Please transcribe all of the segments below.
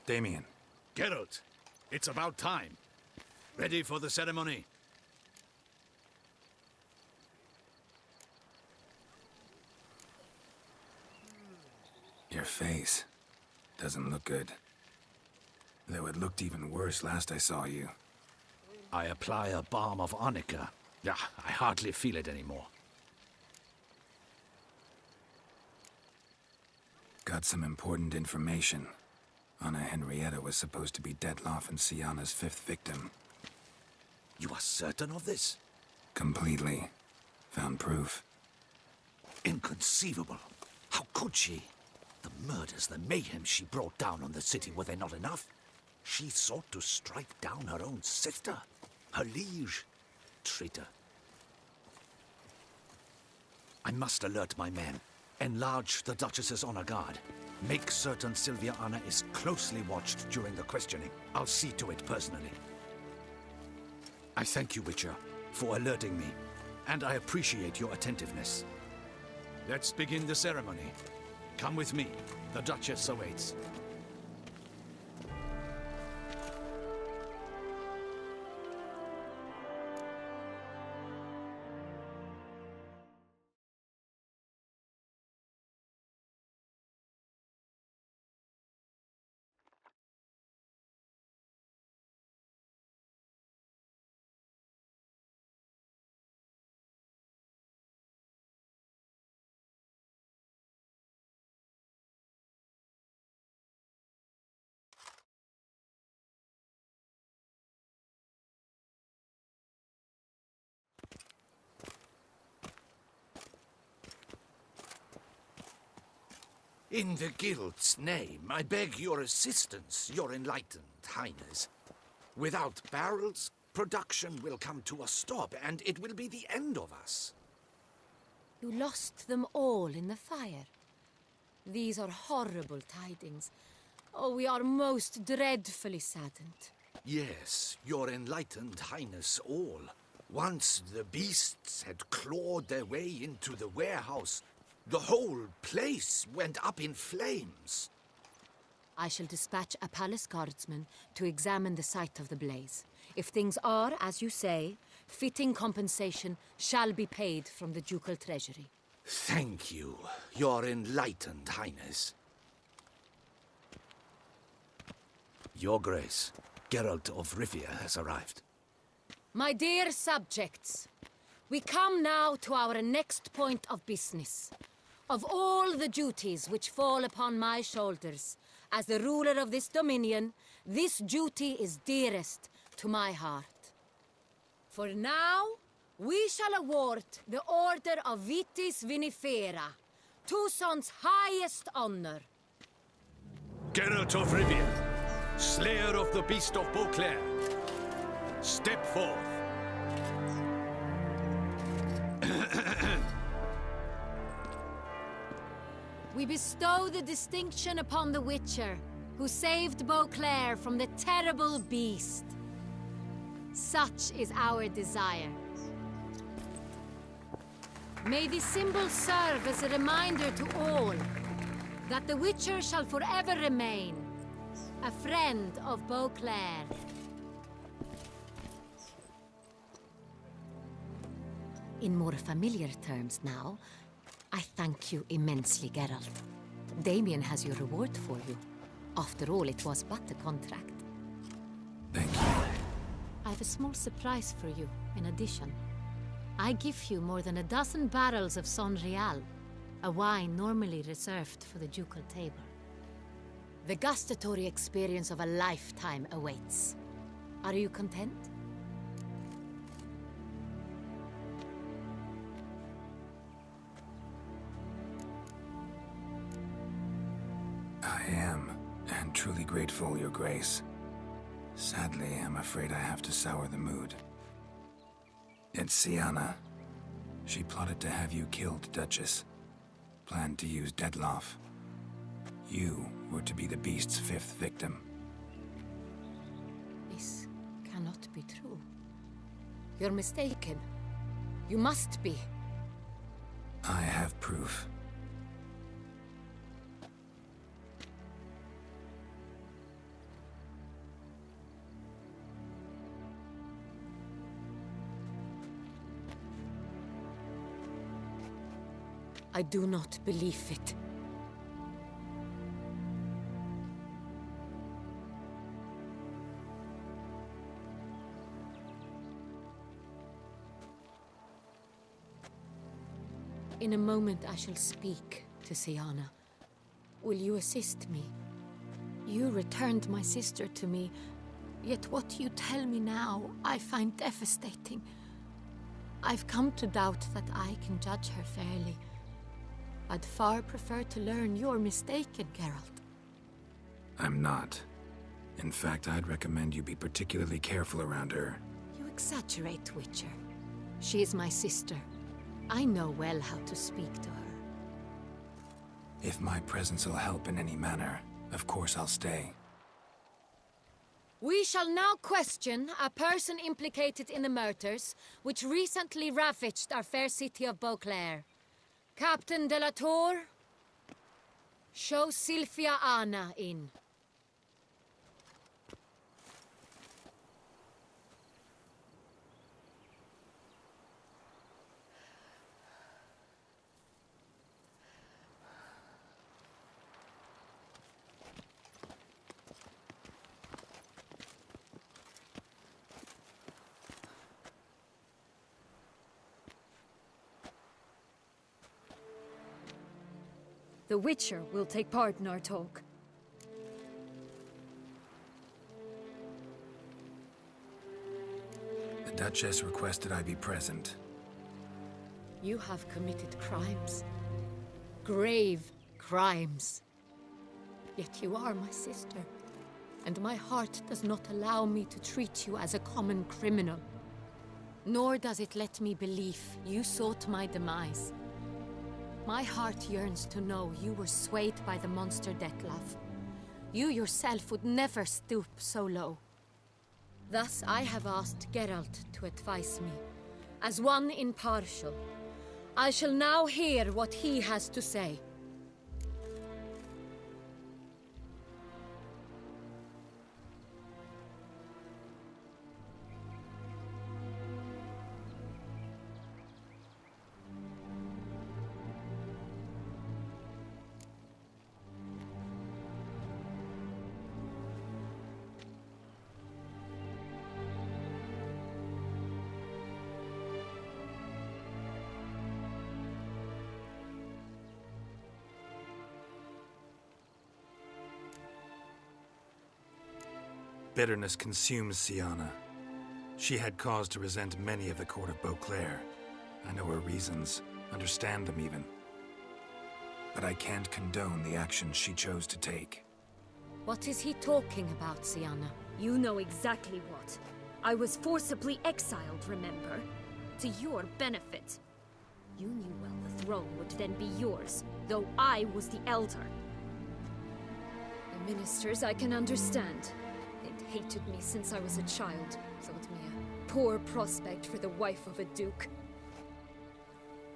Damien. Geralt, it's about time. Ready for the ceremony? Your face doesn't look good. Though it looked even worse last I saw you. I apply a balm of arnica. Yeah, I hardly feel it anymore. Got some important information. Anna Henrietta was supposed to be Detloff and Syanna's 5th victim. You are certain of this? Completely. Found proof. Inconceivable. How could she? The murders, the mayhem she brought down on the city, were they not enough? She sought to strike down her own sister, her liege. Traitor. I must alert my men. Enlarge the Duchess's honor guard. Make certain Sylvia Anna is closely watched during the questioning. I'll see to it personally. I thank you, Witcher, for alerting me, and I appreciate your attentiveness. Let's begin the ceremony. Come with me. The Duchess awaits. In the Guild's name, I beg your assistance, your enlightened highness. Without barrels, production will come to a stop, and it will be the end of us. You lost them all in the fire. These are horrible tidings. Oh, we are most dreadfully saddened. Yes, your enlightened highness all. Once the beasts had clawed their way into the warehouse, the whole place went up in flames. I shall dispatch a palace guardsman to examine the site of the blaze. If things are, as you say, fitting compensation shall be paid from the ducal treasury. Thank you, your enlightened highness. Your Grace, Geralt of Rivia has arrived. My dear subjects, we come now to our next point of business. Of all the duties which fall upon my shoulders, as the ruler of this dominion, this duty is dearest to my heart. For now, we shall award the Order of Vitis Vinifera, Tucson's highest honor. Geralt of Rivia, slayer of the beast of Beauclair, step forth. We bestow the distinction upon the Witcher, who saved Beauclair from the terrible beast. Such is our desire. May this symbol serve as a reminder to all that the Witcher shall forever remain a friend of Beauclair. In more familiar terms now, I thank you immensely, Geralt. Damien has your reward for you. After all, it was but a contract. Thank you. I have a small surprise for you, in addition. I give you more than a dozen barrels of Son Real, a wine normally reserved for the ducal table. The gustatory experience of a lifetime awaits. Are you content? I am, and truly grateful, Your Grace. Sadly, I'm afraid I have to sour the mood. It's Syanna. She plotted to have you killed, Duchess. Planned to use Detloff. You were to be the beast's 5th victim. This cannot be true. You're mistaken. You must be. I have proof. I do not believe it. In a moment I shall speak to Siana. Will you assist me? You returned my sister to me, yet what you tell me now I find devastating. I've come to doubt that I can judge her fairly. I'd far prefer to learn you're mistaken, Geralt. I'm not. In fact, I'd recommend you be particularly careful around her. You exaggerate, Witcher. She is my sister. I know well how to speak to her. If my presence will help in any manner, of course I'll stay. We shall now question a person implicated in the murders which recently ravaged our fair city of Beauclair. Captain de la Tour, show Sylvia Anna in. The Witcher will take part in our talk. The Duchess requested I be present. You have committed crimes. Grave crimes. Yet you are my sister, and my heart does not allow me to treat you as a common criminal. Nor does it let me believe you sought my demise. My heart yearns to know you were swayed by the monster Dettlaff. You yourself would never stoop so low. Thus I have asked Geralt to advise me, as one impartial. I shall now hear what he has to say. Bitterness consumes Siana. She had cause to resent many of the court of Beauclair. I know her reasons, understand them even. But I can't condone the actions she chose to take. What is he talking about, Siana? You know exactly what. I was forcibly exiled, remember? To your benefit. You knew well the throne would then be yours, though I was the elder. The ministers I can understand. They'd hated me since I was a child, thought me a poor prospect for the wife of a duke.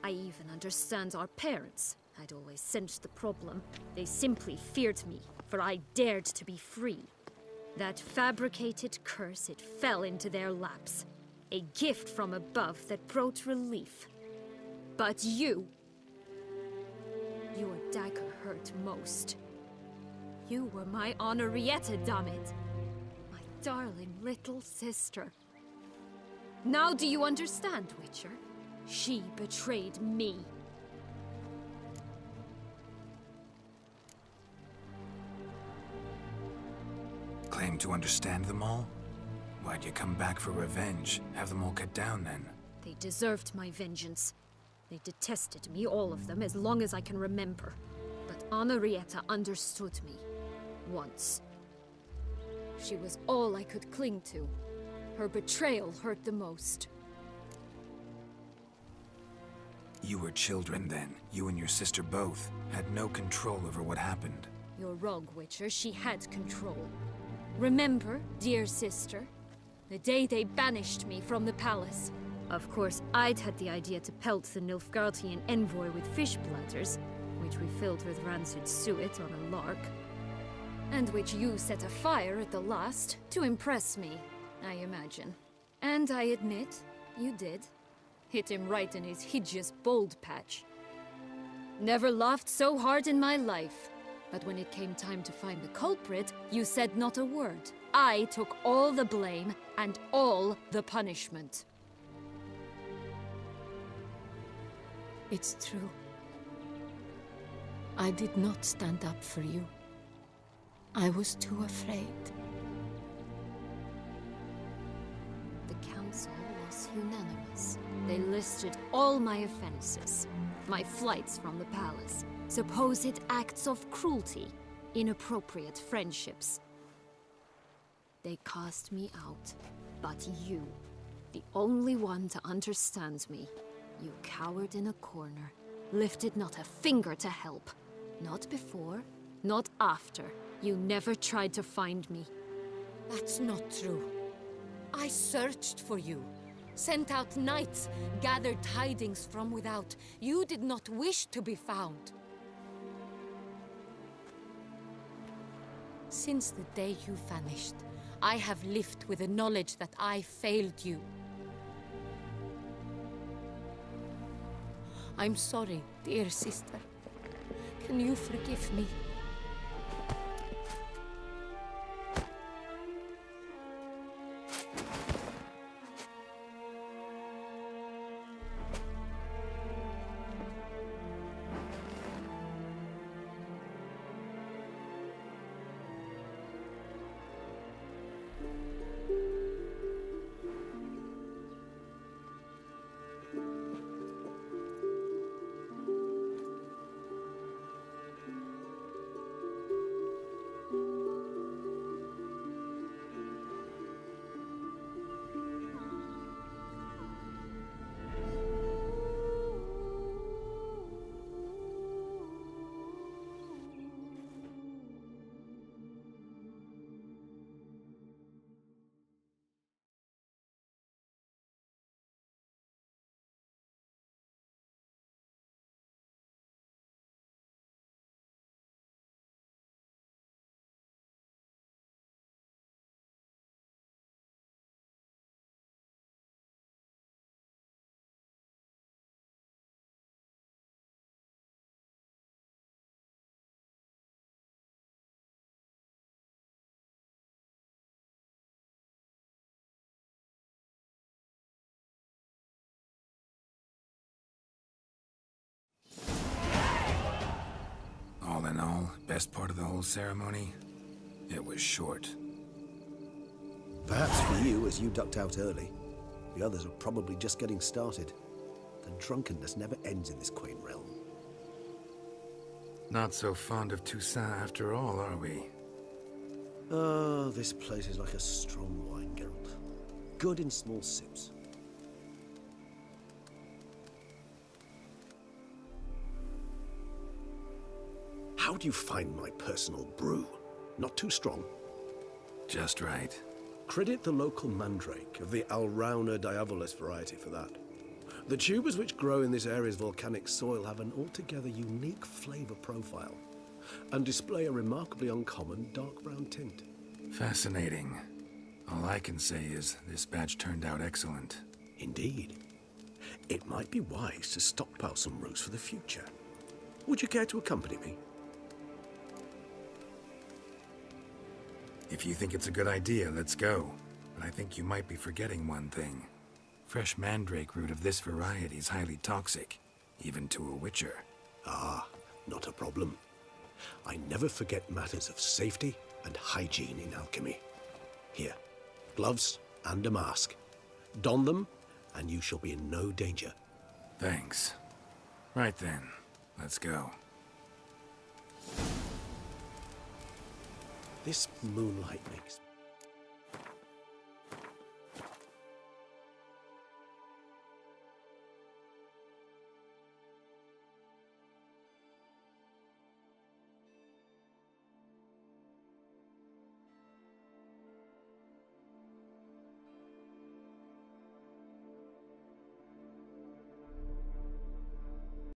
I even understand our parents. I'd always sensed the problem. They simply feared me, for I dared to be free. That fabricated curse, it fell into their laps. A gift from above that brought relief. But you... your dagger hurt most. You were my Henrietta, damn it. My darling little sister. Now do you understand, Witcher? She betrayed me. Claim to understand them all? Why'd you come back for revenge? Have them all cut down then? They deserved my vengeance. They detested me, all of them, as long as I can remember. But Henrietta understood me. Once. She was all I could cling to. Her betrayal hurt the most. You were children then. You and your sister both had no control over what happened. You're wrong, Witcher. She had control. Remember, dear sister? The day they banished me from the palace. Of course, I'd had the idea to pelt the Nilfgaardian envoy with fish platters, which we filled with rancid suet on a lark. And which you set afire at the last, to impress me, I imagine. And I admit, you did. Hit him right in his hideous bald patch. Never laughed so hard in my life. But when it came time to find the culprit, you said not a word. I took all the blame and all the punishment. It's true. I did not stand up for you. I was too afraid. The council was unanimous. They listed all my offenses. My flights from the palace, supposed acts of cruelty, inappropriate friendships. They cast me out. But you, the only one to understand me, you cowered in a corner, lifted not a finger to help. Not before, not after. You never tried to find me. That's not true. I searched for you, sent out knights, gathered tidings from without. You did not wish to be found. Since the day you vanished, I have lived with the knowledge that I failed you. I'm sorry, dear sister. Can you forgive me? All in all, best part of the whole ceremony? It was short. Perhaps for you, as you ducked out early. The others are probably just getting started. The drunkenness never ends in this quaint realm. Not so fond of Toussaint after all, are we? Oh, this place is like a strong wine, Geralt. Good in small sips. How do you find my personal brew? Not too strong? Just right. Credit the local mandrake of the Alrauna diavolis variety for that. The tubers which grow in this area's volcanic soil have an altogether unique flavor profile and display a remarkably uncommon dark brown tint. Fascinating. All I can say is this batch turned out excellent. Indeed. It might be wise to stockpile some roots for the future. Would you care to accompany me? If you think it's a good idea, let's go. But I think you might be forgetting one thing. Fresh mandrake root of this variety is highly toxic, even to a witcher. Ah, not a problem. I never forget matters of safety and hygiene in alchemy. Here, gloves and a mask. Don them, and you shall be in no danger. Thanks. Right then, let's go. This moonlight makes